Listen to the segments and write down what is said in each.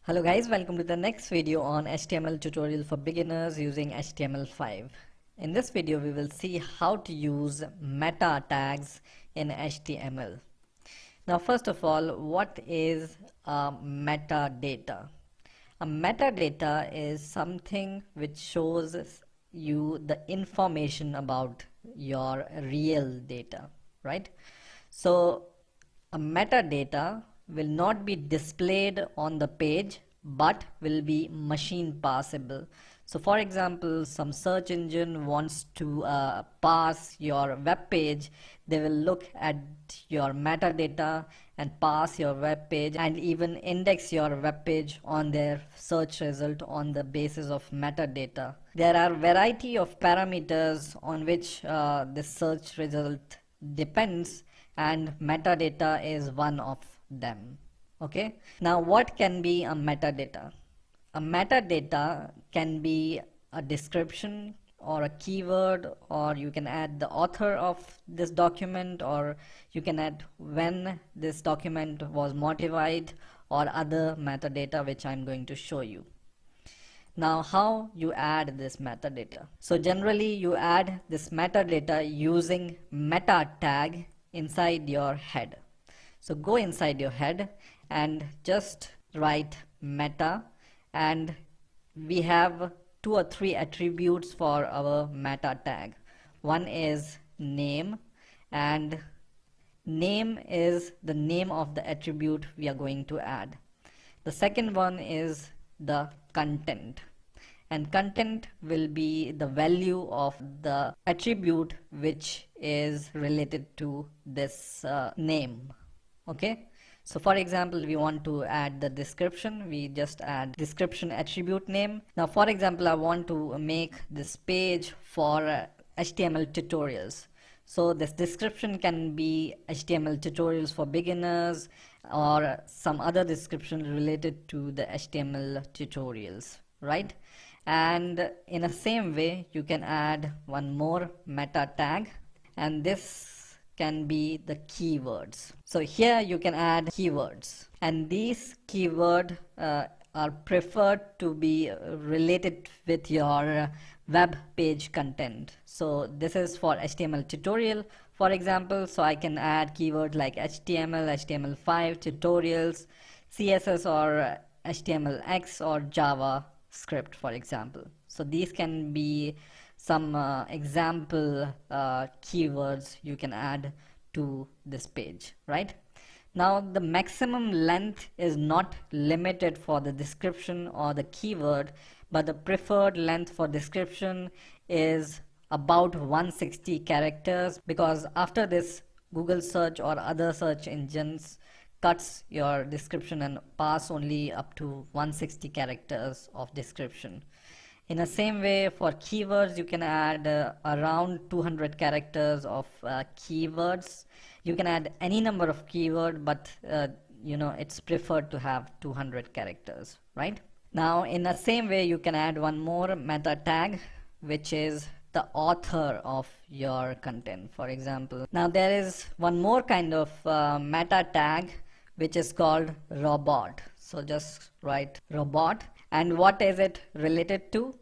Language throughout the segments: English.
Hello guys, welcome to the next video on HTML tutorial for beginners using HTML5. In this video we will see how to use meta tags in HTML. Now first of all, what is a metadata? A metadata is something which shows you the information about your real data, right? So a metadata will not be displayed on the page but will be machine parsable. So for example, some search engine wants to parse your web page. They will look at your metadata and parse your web page and even index your web page on their search result on the basis of metadata. There are variety of parameters on which the search result depends, and metadata is one of them. Okay, now what can be a metadata? A metadata can be a description or a keyword, or you can add the author of this document, or you can add when this document was modified, or other metadata which I'm going to show you. Now how you add this metadata? So generally you add this metadata using meta tag inside your head. So go inside your head and just write meta, and we have 2 or 3 attributes for our meta tag. One is name, and name is the name of the attribute we are going to add. The second one is the content, and content will be the value of the attribute which is related to this name. Okay, so for example, we want to add the description. We just add description attribute name. Now for example, I want to make this page for HTML tutorials. So this description can be HTML tutorials for beginners or some other description related to the HTML tutorials, right? And in the same way, you can add one more meta tag, and this can be the keywords. So here you can add keywords, and these keywords are preferred to be related with your web page content. So this is for HTML tutorial, for example. So I can add keywords like HTML, HTML5 tutorials, CSS or HTML6 or JavaScript, for example. So these can be some example keywords you can add to this page, right? Now the maximum length is not limited for the description or the keyword, but the preferred length for description is about 160 characters, because after this Google search or other search engines cuts your description and pass only up to 160 characters of description. In the same way, for keywords, you can add around 200 characters of keywords. You can add any number of keyword, but it's preferred to have 200 characters, right? Now in the same way, you can add one more meta tag, which is the author of your content, for example. Now there is one more kind of meta tag which is called robot. So just write robot. And what is it related to?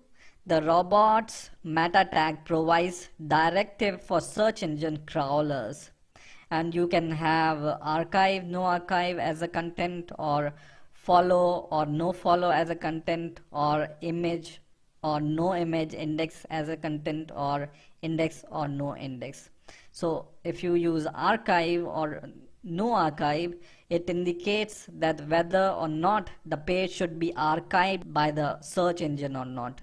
The robot's meta tag provides directive for search engine crawlers, and you can have archive, no archive as a content, or follow or no follow as a content, or image or no image index as a content, or index or no index. So if you use archive or no archive, it indicates that whether or not the page should be archived by the search engine or not.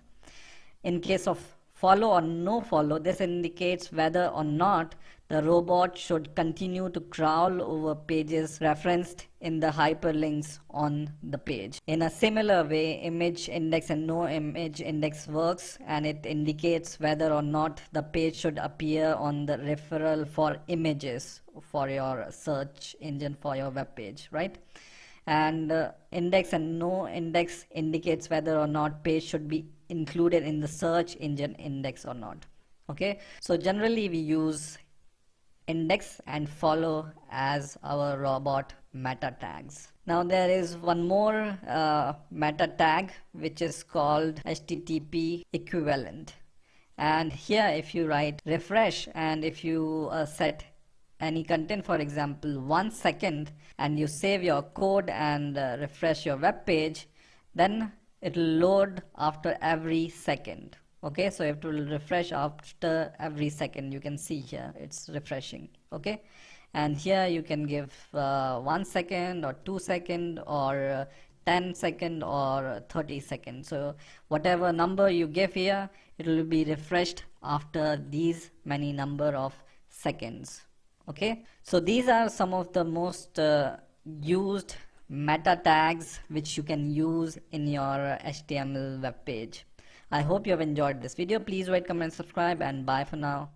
In case of follow or no follow, this indicates whether or not the robot should continue to crawl over pages referenced in the hyperlinks on the page. In a similar way, image index and no image index works, and it indicates whether or not the page should appear on the referral for images for your search engine for your web page, right? And index and no index indicates whether or not page should be included in the search engine index or not. Okay, so generally we use index and follow as our robot meta tags. Now there is one more meta tag which is called HTTP equivalent, and here if you write refresh and if you set any content, for example 1 second, and you save your code and refresh your web page, then it will load after every second. Okay, so it will refresh after every second. You can see here it's refreshing. Okay, and here you can give 1 second or 2 second or 10 second or 30 seconds. So whatever number you give here, it will be refreshed after these many number of seconds. Okay, so these are some of the most used meta tags which you can use in your HTML web page. I hope you have enjoyed this video. Please rate, comment, subscribe, and bye for now.